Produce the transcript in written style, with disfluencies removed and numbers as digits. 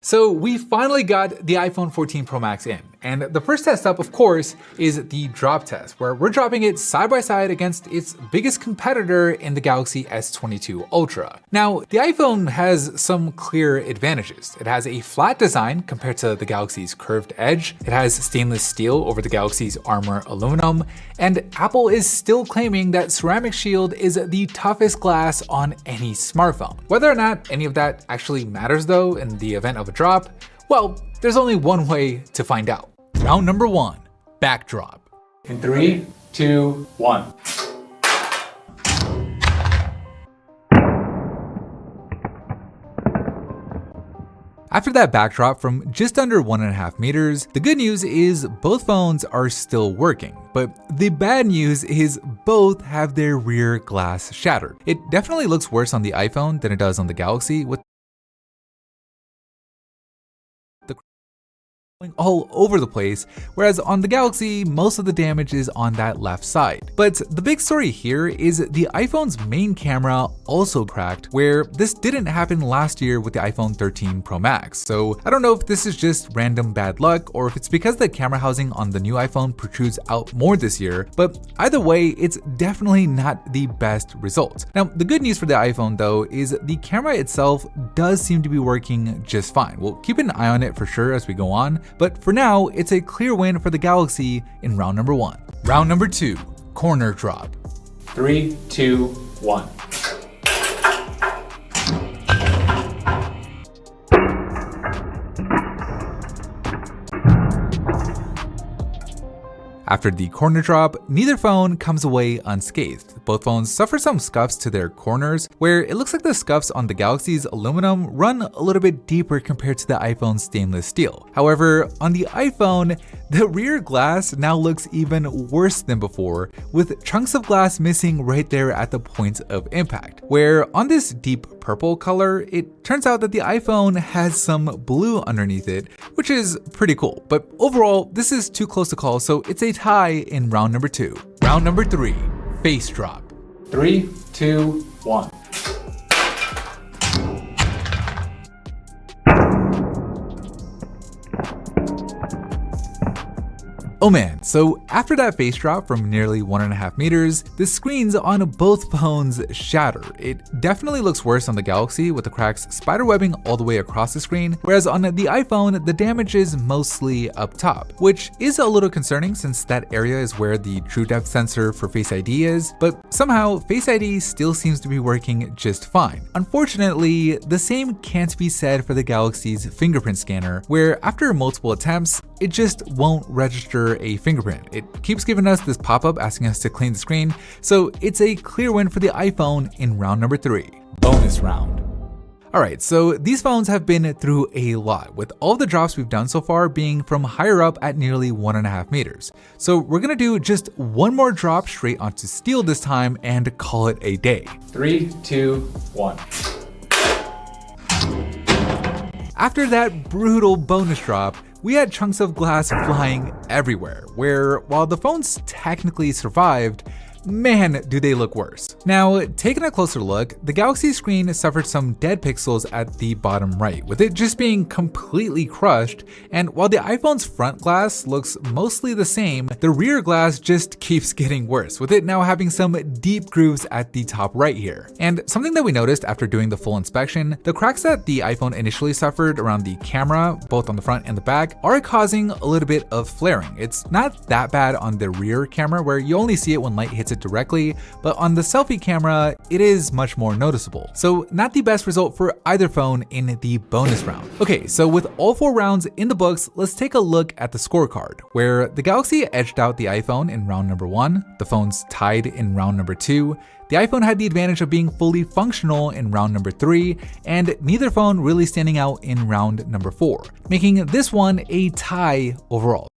So we finally got the iPhone 14 Pro Max in, and the first test up, of course, is the drop test, where we're dropping it side by side against its biggest competitor in the Galaxy S22 Ultra. Now, the iPhone has some clear advantages. It has a flat design compared to the Galaxy's curved edge, it has stainless steel over the Galaxy's armor aluminum, and Apple is still claiming that Ceramic Shield is the toughest glass on any smartphone. Whether or not any of that actually matters though in the event of a drop, well, there's only one way to find out. Round number 1, backdrop. In 3, 2, 1. After that backdrop from just under 1.5 meters, the good news is both phones are still working. But the bad news is both have their rear glass shattered. It definitely looks worse on the iPhone than it does on the Galaxy, with all over the place, whereas on the Galaxy, most of the damage is on that left side. But the big story here is the iPhone's main camera also cracked, where this didn't happen last year with the iPhone 13 Pro Max. So I don't know if this is just random bad luck or if it's because the camera housing on the new iPhone protrudes out more this year, but either way, it's definitely not the best result. Now, the good news for the iPhone though is the camera itself does seem to be working just fine. We'll keep an eye on it for sure as we go on, but for now, it's a clear win for the Galaxy in round number 1. Round number 2, corner drop. 3, 2, 1. After the corner drop, neither phone comes away unscathed. Both phones suffer some scuffs to their corners, where it looks like the scuffs on the Galaxy's aluminum run a little bit deeper compared to the iPhone's stainless steel. However, on the iPhone, the rear glass now looks even worse than before, with chunks of glass missing right there at the point of impact. Where on this deep purple color, it turns out that the iPhone has some blue underneath it, which is pretty cool. But overall, this is too close to call, so it's a tie in round number 2. Round number 3, face drop. 3, 2, 1. Oh man, so after that face drop from nearly 1.5 meters, the screens on both phones shatter. It definitely looks worse on the Galaxy with the cracks spiderwebbing all the way across the screen, whereas on the iPhone, the damage is mostly up top, which is a little concerning since that area is where the true depth sensor for Face ID is, but somehow Face ID still seems to be working just fine. Unfortunately, the same can't be said for the Galaxy's fingerprint scanner, where after multiple attempts, it just won't register a fingerprint. It keeps giving us this pop-up asking us to clean the screen, so it's a clear win for the iPhone in round number 3. Bonus round. Alright, so these phones have been through a lot, with all the drops we've done so far being from higher up at nearly 1.5 meters. So we're gonna do just one more drop straight onto steel this time and call it a day. 3, 2, 1. After that brutal bonus drop, we had chunks of glass flying everywhere, where while the phones technically survived, man, do they look worse. Now, taking a closer look, the Galaxy screen suffered some dead pixels at the bottom right, with it just being completely crushed, and while the iPhone's front glass looks mostly the same, the rear glass just keeps getting worse, with it now having some deep grooves at the top right here. And something that we noticed after doing the full inspection, the cracks that the iPhone initially suffered around the camera, both on the front and the back, are causing a little bit of flaring. It's not that bad on the rear camera, where you only see it when light hits it directly, but on the selfie camera, it is much more noticeable. So not the best result for either phone in the bonus round. Okay, so with all 4 rounds in the books, let's take a look at the scorecard, where the Galaxy edged out the iPhone in round number 1, the phones tied in round number 2, the iPhone had the advantage of being fully functional in round number 3, and neither phone really standing out in round number 4, making this one a tie overall.